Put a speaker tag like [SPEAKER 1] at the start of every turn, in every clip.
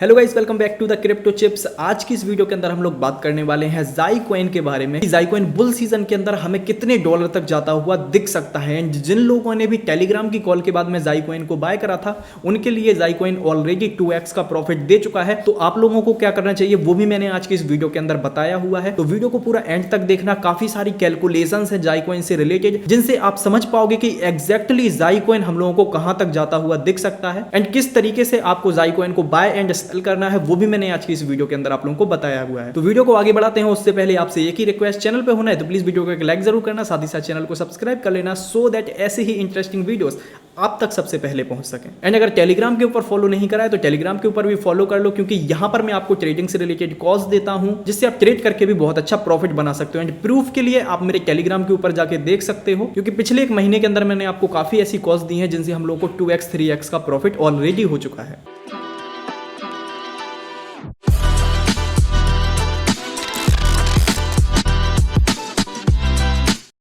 [SPEAKER 1] Hello guys, welcome back to the crypto chips. आज की इस वीडियो के अंदर हम लोग बात करने वाले हैं जाई कॉइन के बारे में। जाई कॉइन बुल सीजन के अंदर हमें कितने डॉलर तक जाता हुआ दिख सकता है। एंड जिन लोगों ने भी टेलीग्राम की कॉल के बाद में जाई कॉइन को बाय करा था, उनके लिए जाई कॉइन ऑलरेडी 2x का प्रॉफिट दे चुका है। तो आप लोगों को क्या करना चाहिए वो भी मैंने आज की इस वीडियो के अंदर बताया हुआ है। तो वीडियो को पूरा एंड तक देखना। काफी सारी कैलकुलेशंस है जाई कॉइन से रिलेटेड, जिनसे आप समझ पाओगे कि एग्जैक्टली जाई कॉइन हम लोगों को कहां तक जाता हुआ दिख सकता है एंड किस तरीके से आपको जाई कॉइन को बाय एंड सेल करना है, वो भी मैंने आज की इस वीडियो के अंदर आप लोगों को बताया हुआ है। तो वीडियो को आगे बढ़ाते हैं उससे पहले आपसे एक ही रिक्वेस्ट, चैनल पे होना है तो प्लीज वीडियो को एक लाइक जरूर करना, साथ ही साथ चैनल को सब्सक्राइब कर लेना सो दैट ऐसे ही इंटरेस्टिंग वीडियोस आप तक सबसे पहले पहुंच सकें। एंड अगर टेलीग्राम के ऊपर फॉलो नहीं करा है तो टेलीग्राम के ऊपर भी फॉलो कर लो, क्योंकि यहां पर मैं आपको ट्रेडिंग से रिलेटेड कॉल्स देता हूं, जिससे आप ट्रेड करके भी बहुत अच्छा प्रॉफिट बना सकते हो। एंड प्रूफ के लिए आप मेरे टेलीग्राम के ऊपर जाके देख सकते हो, क्योंकि पिछले एक महीने के अंदर मैंने आपको काफी ऐसी कॉल्स दी हैं जिनसे हम लोग को 2x 3x का प्रॉफिट ऑलरेडी हो चुका है।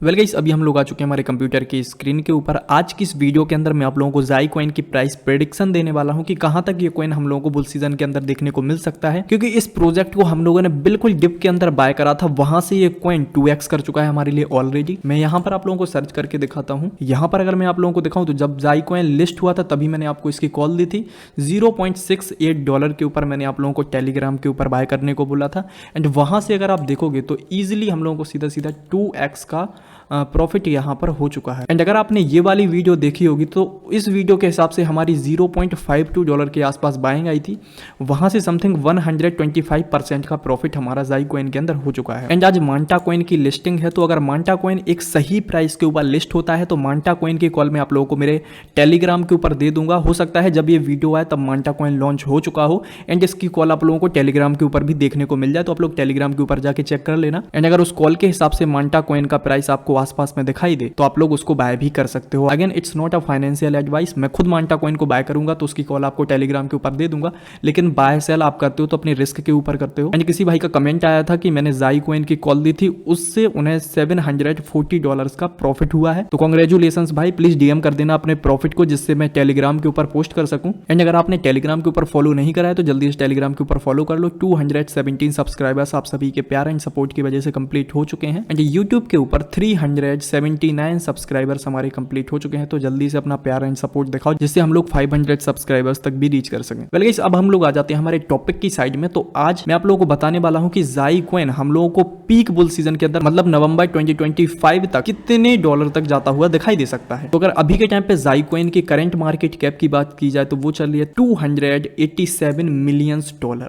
[SPEAKER 1] वेल गाइस, अभी हम लोग आ चुके हैं हमारे कंप्यूटर की स्क्रीन के ऊपर। आज की इस वीडियो के अंदर मैं आप लोगों को जाई कॉइन की प्राइस प्रेडिक्शन देने वाला हूं कि कहां तक ये कॉइन हम लोगों को बुल सीजन के अंदर देखने को मिल सकता है, क्योंकि इस प्रोजेक्ट को हम लोगों ने बिल्कुल डिप के अंदर बाय करा था, वहां से ये कॉइन 2x कर चुका है हमारे लिए ऑलरेडी। मैं यहां पर आप लोगों को सर्च करके दिखाता हूं। यहां पर अगर मैं आप लोगों को दिखाऊं तो जब जाई कॉइन लिस्ट हुआ था तभी मैंने आपको इसकी कॉल दी थी। $0.68 के ऊपर मैंने आप लोगों को टेलीग्राम के ऊपर बाय करने को बोला था। एंड वहां से अगर आप देखोगे तो ईजिली हम लोगों को सीधा सीधा 2x का प्रॉफिट यहाँ पर हो चुका है। एंड अगर आपने ये वाली वीडियो देखी होगी तो इस वीडियो के हिसाब से हमारी $0.52 के आसपास बाइंग आई थी, वहां से समथिंग 125% का प्रॉफिट हमारा जाई कॉइन के अंदर हो चुका है। एंड आज मांटा कॉइन की लिस्टिंग है, तो अगर मांटा कॉइन एक सही प्राइस के ऊपर लिस्ट होता है तो मांटा कॉइन की कॉल मैं आप लोगों को मेरे टेलीग्राम के ऊपर दे दूंगा। हो सकता है जब ये वीडियो आए तब मांटा कॉइन लॉन्च हो चुका हो एंड इसकी कॉल आप लोगों को टेलीग्राम के ऊपर भी देखने को मिल जाए, तो आप लोग टेलीग्राम के ऊपर जाके चेक कर लेना। एंड अगर उस कॉल के हिसाब से मांटा कॉइन का प्राइस आपको आसपास में दिखाई दे तो आप लोग उसको बाय भी कर सकते हो। Again it's not a financial advice. मैं खुद मांटा कॉइन को बाय करूंगा तो उसकी कॉल आपको टेलीग्राम के ऊपर दे दूंगा, लेकिन बाय सेल आप करते हो तो अपने रिस्क के ऊपर करते हो। एंड किसी भाई का कमेंट आया था कि मैंने जाई कॉइन की कॉल दी थी, उससे उन्हें $740 का प्रॉफिट हुआ है। तो कांग्रेचुलेशंस भाई, प्लीज डीएम कर देना अपने प्रॉफिट को, जिससे मैं टेलीग्राम के ऊपर पोस्ट कर सकूं। एंड अगर आपने टेलीग्राम के ऊपर फॉलो नहीं करा है तो जल्दी से टेलीग्राम के ऊपर फॉलो कर लो। 217 सब्सक्राइबर्स आप सभी के प्यार एंड सपोर्ट की वजह से कंप्लीट हो चुके हैं। एंड यूट्यूब के ऊपर 379 सब्सक्राइबर्स हमारे कंप्लीट हो चुके हैं, तो जल्दी से अपना प्यार एंड सपोर्ट दिखाओ, जिससे हम लोग 500 सब्सक्राइबर्स तक भी रीच कर सकें। वेल गाइस, अब हम लोग आ जाते हैं हमारे टॉपिक की साइड में। तो आज मैं आप लोगों को बताने वाला हूं कि जाई कॉइन हम लोगों को पीक बुल सीजन के अंदर मतलब नवंबर 2025 तक कितने डॉलर तक जाता हुआ दिखाई दे सकता है। तो अगर अभी के टाइम पे जाई कॉइन की करंट मार्केट कैप की बात की जाए तो वो चल रही है $287 मिलियन।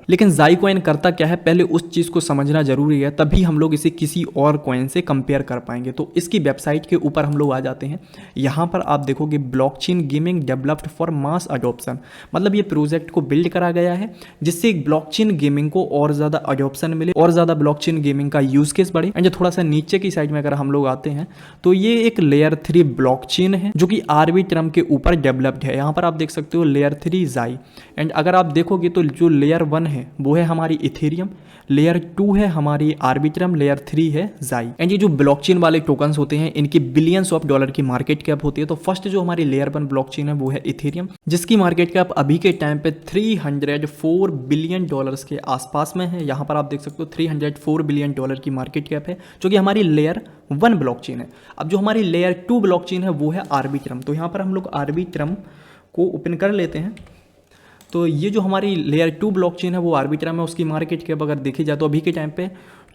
[SPEAKER 1] लेकिन जाई कॉइन करता क्या है, पहले उस चीज को समझना जरूरी है, तभी हम लोग इसे किसी और कॉइन से कंपेयर कर पाएंगे। तो इसकी वेबसाइट के ऊपर हम लोग आ जाते हैं। यहां पर आप देखोगे blockchain gaming developed for mass adoption, मतलब ये प्रोजेक्ट को बिल्ड करा गया है जिससे ब्लॉकचेन गेमिंग को और ज्यादा अडॉप्शन मिले और ज्यादा ब्लॉकचेन गेमिंग का यूज केस बढ़े। एंड थोड़ा सा नीचे की साइड में अगर हम लोग आते हैं तो ये एक लेयर 3 ब्लॉकचेन है जो कि आर्बिट्रम के ऊपर डेवलप्ड है। यहां पर आप देख सकते हो लेयर 3 जाई। एंड अगर आप देखोगे तो जो लेयर 1 है वो है हमारी इथेरियम, लेयर 2 है हमारी आर्बिट्रम, लेयर 3 है जाई। एंड ये जो ब्लॉकचेन वाले टोकन्स होते हैं इनकी बिलियंस ऑफ डॉलर की मार्केट कैप होती है। तो फर्स्ट जो हमारी लेयर 1 ब्लॉकचेन है वो है इथेरियम, जिसकी मार्केट कैप अभी के टाइम पे $304 बिलियन के आसपास में है। यहां पर आप देख सकते हो $304 बिलियन की मार्केट कैप है, जो कि हमारी लेयर 1 ब्लॉकचेन है। अब जो हमारी लेयर 2 ब्लॉकचेन है वो है आर्बिट्रम। तो यहां पर हम लोग आर्बिट्रम को ओपन कर लेते हैं। तो ये जो हमारी लेयर 2 ब्लॉकचेन है वो आर्बिट्रम है, उसकी मार्केट कैप अगर देखी जाए तो अभी के टाइम पे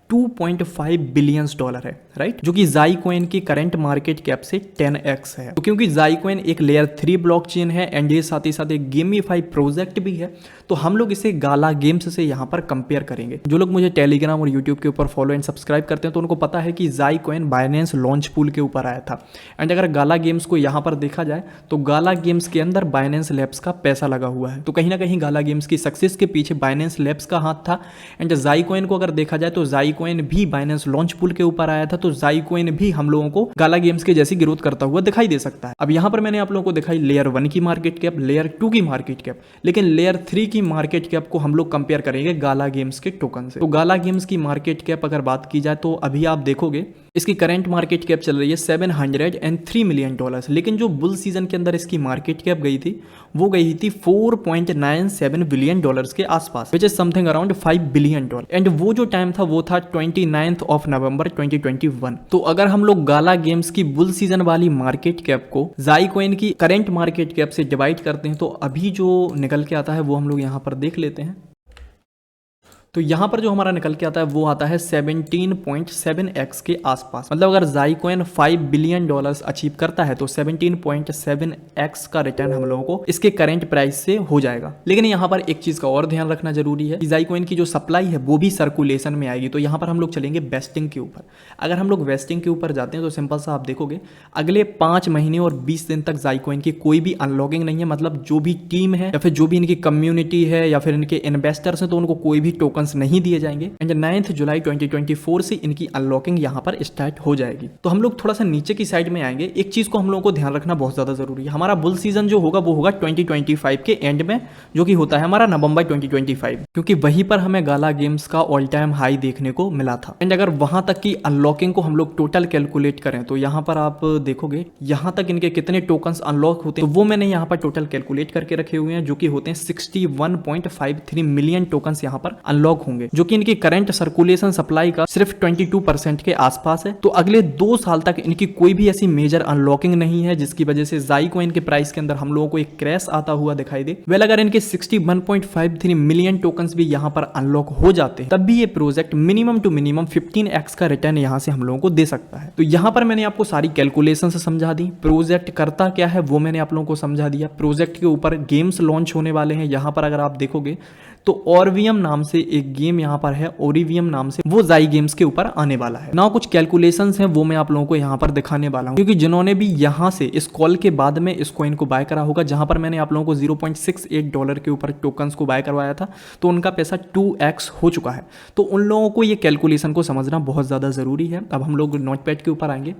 [SPEAKER 1] $2.5 बिलियन है, राइट, जो कि जाई कॉइन की करंट मार्केट कैप से 10x है। तो क्योंकि जाई कॉइन एक लेयर 3 ब्लॉकचेन है एंड ये साथ ही साथ एक गेमिफाई प्रोजेक्ट भी है, तो हम लोग इसे गाला गेम्स से यहाँ पर कंपेयर करेंगे। जो लोग मुझे टेलीग्राम और यूट्यूब के ऊपर फॉलो एंड सब्सक्राइब करते हैं तो उनको पता है कि जाई कॉइन बाइनेंस लॉन्च पूल के ऊपर आया था। एंड अगर गाला गेम्स को यहाँ पर देखा जाए तो गाला गेम्स के अंदर बाइनेंस लैब्स का पैसा लगा हुआ है, तो कहीं ना कहीं गाला गेम्स की सक्सेस के पीछे बाइनेंस लैब्स का हाथ था। एंड जाई कॉइन को अगर देखा जाए तो जाई कॉइन भी बाइनेंस लॉन्च पूल के ऊपर आया था, तो जाई कॉइन भी हम लोगों को गाला गेम्स के जैसी ग्रोथ करता हुआ दिखाई दे सकता है। अब यहाँ पर मैंने आप लोगों को दिखाई लेयर 1 की मार्केट कैप, लेयर 2 की मार्केट कैप, लेकिन लेयर 3 की मार्केट कैप को हम लोग कंपेयर करेंगे गाला गेम्स के टोकन से। तो गाला गेम्स की मार्केट कैप अगर बात की जाए तो अभी आप देखोगे इसकी करंट मार्केट कैप चल रही है $703 मिलियन, लेकिन जो बुल सीजन के अंदर इसकी मार्केट कैप गई थी वो गई थी $4.97 बिलियन के आसपास, which is something around $5 billion. And वो जो टाइम था वो था 29 नवंबर 2021। तो अगर हम लोग गाला गेम्स की बुल सीजन वाली मार्केट कैप को जाई कॉइन की करंट मार्केट कैप से डिवाइड करते हैं तो अभी जो निकल के आता है वो हम लोग यहाँ पर देख लेते हैं। तो यहाँ पर जो हमारा निकल के आता है वो आता है 17.7x के आसपास। मतलब अगर जाई कॉइन $5 बिलियन अचीव करता है तो 17.7x का रिटर्न हम लोगों को इसके करंट प्राइस से हो जाएगा। लेकिन यहाँ पर एक चीज का और ध्यान रखना जरूरी है कि जाई कॉइन की जो सप्लाई है वो भी सर्कुलेशन में आएगी। तो यहाँ पर हम लोग चलेंगे वेस्टिंग के ऊपर। अगर हम लोग वेस्टिंग के ऊपर जाते हैं तो सिंपल सा आप देखोगे अगले 5 महीने और 20 दिन तक जाई कॉइन की कोई भी अनलॉकिंग नहीं है। मतलब जो भी टीम है या फिर जो भी इनकी कम्युनिटी है या फिर इनके इन्वेस्टर्स हैं तो उनको कोई भी टोकन नहीं दिए जाएंगे। एंड 9 जुलाई 2024 से इनकी अनलॉकिंग यहां पर स्टार्ट हो जाएगी। तो हम लोग थोड़ा सा नीचे की साइड में आएंगे। एक चीज को हम लोगों को ध्यान रखना बहुत ज्यादा जरूरी है। हमारा बुल सीजन जो होगा वो होगा 2025 के एंड में, जो कि होता है हमारा नवंबर 2025, क्योंकि वहीं पर हमें गाला गेम्स का ऑल टाइम हाई देखने को मिला था। एंड अगर वहां तक की अनलॉकिंग को हम लोग टोटल कैलकुलेट करें तो यहाँ पर आप देखोगे यहाँ तक इनके कितने टोकन्स अनलॉक होते हैं, तो वो मैंने यहाँ पर टोटल कैलकुलेट करके रखे हुए हैं, जो कि होते हैं 61.53 मिलियन टोकन्स यहाँ पर अनलॉक होंगे, जो कि इनकी करंट सर्कुलेशन सप्लाई का सिर्फ 22% के आसपास है। तो अगले 2 साल तक इनकी कोई भी ऐसी मेजर अनलॉकिंग नहीं है जिसकी वजह से जाई कॉइन के प्राइस के अंदर हम लोगों को एक क्रैश आता हुआ दिखाई दे। वेल अगर इनके 61.53 मिलियन टोकन्स भी यहां पर अनलॉक हो जाते हैं तब भी ये project minimum to minimum 15x का रिटर्न यहां से हम लोगों को दे सकता है। तो यहां पर मैंने आपको सारी कैलकुलेशन समझा दी, प्रोजेक्ट करता क्या है वो मैंने आप लोगों को समझा दिया। प्रोजेक्ट के ऊपर गेम्स लॉन्च होने वाले हैं। यहां पर अगर आप देखोगे तो ओरवियम नाम से एक गेम यहाँ पर है, ओरिवियम नाम से, वो जाई गेम्स के ऊपर आने वाला है ना। कुछ कैलकुलेशंस हैं वो मैं आप लोगों को यहाँ पर दिखाने वाला हूँ, क्योंकि जिन्होंने भी यहाँ से इस कॉल के बाद में इस कॉइन को बाय करा होगा, जहां पर मैंने आप लोगों को $0.68 के ऊपर टोकन्स को बाय करवाया था, तो उनका पैसा 2x हो चुका है। तो उन लोगों को ये कैलकुलेशन को समझना बहुत ज़्यादा ज़रूरी है। अब हम लोग नोटपैड के ऊपर आएंगे।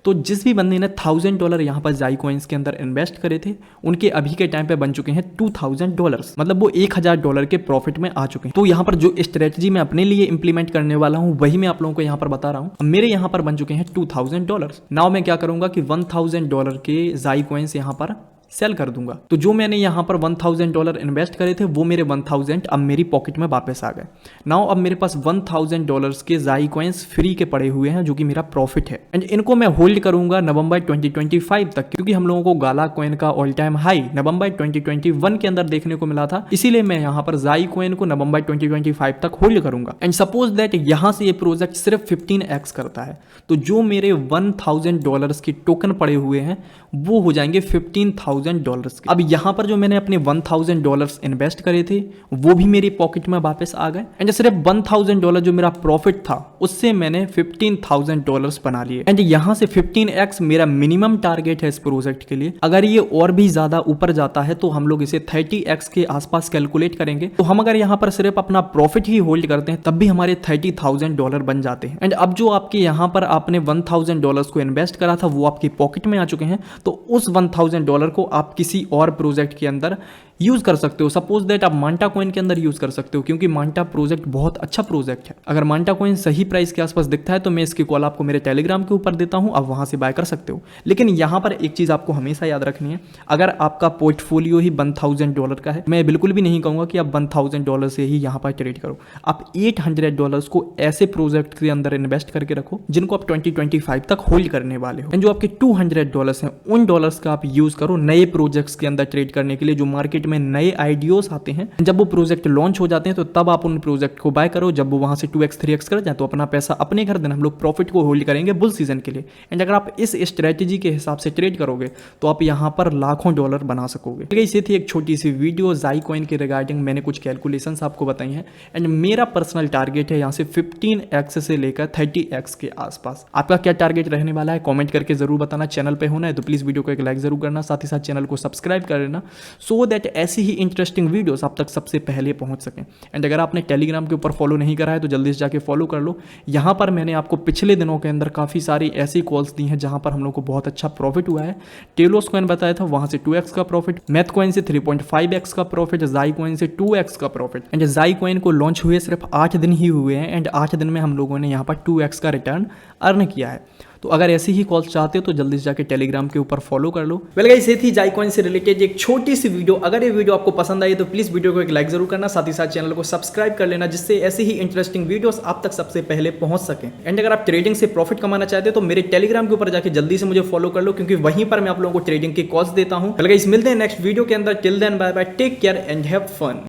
[SPEAKER 1] तो जिस भी बंदे ने $1000 यहाँ पर जाई कॉइन्स के अंदर इन्वेस्ट करे थे, उनके अभी के टाइम पे बन चुके हैं $2000। मतलब वो $1000 के प्रॉफिट में आ चुके हैं। तो यहाँ पर जो स्ट्रेटजी मैं अपने लिए इंप्लीमेंट करने वाला हूँ वही मैं आप लोगों को यहाँ पर बता रहा हूँ। मेरे यहाँ पर बन चुके हैं $2000। नाउ मैं क्या करूंगा कि $1000 के जाई कॉइन्स यहाँ पर सेल कर दूंगा। तो जो मैंने यहाँ पर $1000 इन्वेस्ट करे थे वो मेरे 1000 अब मेरी पॉकेट में वापस आ गए। नाउ अब मेरे पास $1000 के जाई कॉइन्स फ्री के पड़े हुए हैं, जो कि मेरा प्रॉफिट है। एंड इनको मैं होल्ड करूंगा नवंबर 2025 तक, क्योंकि हम लोगों को गाला कॉइन का ऑल टाइम हाई नवंबर 2021 के अंदर देखने को मिला था। इसीलिए मैं यहाँ पर जाई कॉइन को नवंबर 2025 तक होल्ड करूंगा। एंड सपोज दैट यहाँ से ये प्रोजेक्ट सिर्फ 15x करता है, तो जो मेरे $1000 के टोकन पड़े हुए हैं वो हो जाएंगे $15,000 के। अब यहाँ पर जो मैंने अपने $1000 इन्वेस्ट करे थे वो भी मेरी पॉकेट में वापस आ गए। एंड सिर्फ $1000 जो मेरा प्रॉफिट था उससे मैंने $15,000 बना लिए। एंड यहाँ से 15x मेरा मिनिमम टारगेट है इस प्रोजेक्ट के लिए। अगर ये और भी ज्यादा ऊपर जाता है तो हम लोग इसे 30x के आसपास कैलकुलेट करेंगे। तो हम अगर यहाँ पर सिर्फ अपना प्रॉफिट ही होल्ड करते हैं तब भी हमारे $30,000 बन जाते हैं। एंड अब जो आपके यहाँ पर आपने $1000 को इन्वेस्ट करा था वो आपकी पॉकेट में आ चुके हैं। तो उस $1000 को आप किसी और प्रोजेक्ट के अंदर यूज कर सकते हो। सपोज दैट आप मांटा कॉइन के अंदर यूज कर सकते हो, क्योंकि मांटा प्रोजेक्ट बहुत अच्छा प्रोजेक्ट है। अगर मांटा कॉइन सही प्राइस के आसपास दिखता है तो मैं इसकी कॉल आपको मेरे टेलीग्राम के ऊपर देता हूं, आप वहां से बाय कर सकते हो। लेकिन यहां पर एक चीज आपको हमेशा याद रखनी है, अगर आपका पोर्टफोलियो ही $1000 का है, मैं बिल्कुल भी नहीं कहूंगा कि आप $1000 से ही यहां पर ट्रेड करो। आप $800 को ऐसे प्रोजेक्ट के अंदर इन्वेस्ट करके रखो जिनको आप 2025 तक होल्ड करने वाले हो। जो आपके $200 हैं उन डॉलर्स का आप यूज करो नए प्रोजेक्ट्स के अंदर ट्रेड करने के लिए, जो मार्केट में नए आइडियोस आते हैं। जब वो प्रोजेक्ट लॉन्च हो जाते हैं तो तब आप उन प्रोजेक्ट को बाय करो। जब वो वहां से 2x 3x कर जाए तो अपना पैसा अपने घर देना, हम लोग प्रॉफिट को होल्ड करेंगे बुल सीजन के लिए। एंड अगर आप इस स्ट्रेटेजी के हिसाब से ट्रेड करोगे तो आप यहां पर लाखों डॉलर बना सकोगे। ठीक है, इसी थी एक छोटी सी वीडियो जाई कॉइन के रिगार्डिंग। मैंने कुछ कैलकुलेशंस आपको बताई हैं। एंड मेरा पर्सनल टारगेट है यहाँ से 15x से लेकर 30x के आसपास। आपका क्या टारगेट रहने वाला है कॉमेंट करके जरूर बताना। चैनल पे होना है तो प्लीज वीडियो को एक लाइक जरूर करना, साथ ही साथ चैनल को सब्सक्राइब कर लेना, सो दैट ऐसी ही इंटरेस्टिंग वीडियोस आप तक सबसे पहले पहुंच सकें। एंड अगर आपने टेलीग्राम के ऊपर फॉलो नहीं करा है तो जल्दी से जाके फॉलो कर लो। यहाँ पर मैंने आपको पिछले दिनों के अंदर काफ़ी सारी ऐसी कॉल्स दी हैं जहाँ पर हम लोग को बहुत अच्छा प्रॉफिट हुआ है। टेलोस कॉइन बताया था, वहाँ से 2x का प्रॉफिट, मैथ कॉइन से 3.5x का प्रॉफिट, जाई कॉइन से 2x का प्रॉफिट। एंड जाई कॉइन को लॉन्च हुए सिर्फ 8 दिन ही हुए हैं एंड 8 दिन में हम लोगों ने यहाँ पर 2x का रिटर्न अर्न किया है। तो अगर ऐसी ही कॉल्स चाहते हो तो जल्दी से जाके टेलीग्राम के ऊपर फॉलो कर लो। वेल गाइस, ये थी जाई कॉइन से रिलेटेड एक छोटी सी वीडियो। अगर ये वीडियो आपको पसंद आई तो प्लीज वीडियो को एक लाइक जरूर करना, साथ ही साथ चैनल को सब्सक्राइब कर लेना, जिससे ऐसी ही इंटरेस्टिंग वीडियोस आप तक सबसे पहले पहुंच सके। एंड अगर आप ट्रेडिंग से प्रॉफिट कमाना चाहते हो तो मेरे टेलीग्राम के ऊपर जाके जल्दी से मुझे फॉलो कर लो, क्योंकि वहीं पर मैं आप लोगों को ट्रेडिंग की कॉल्स देता हूँ। वेल गाइस, मिलते हैं नेक्स्ट वीडियो के अंदर। Till then bye bye, take care and have fun.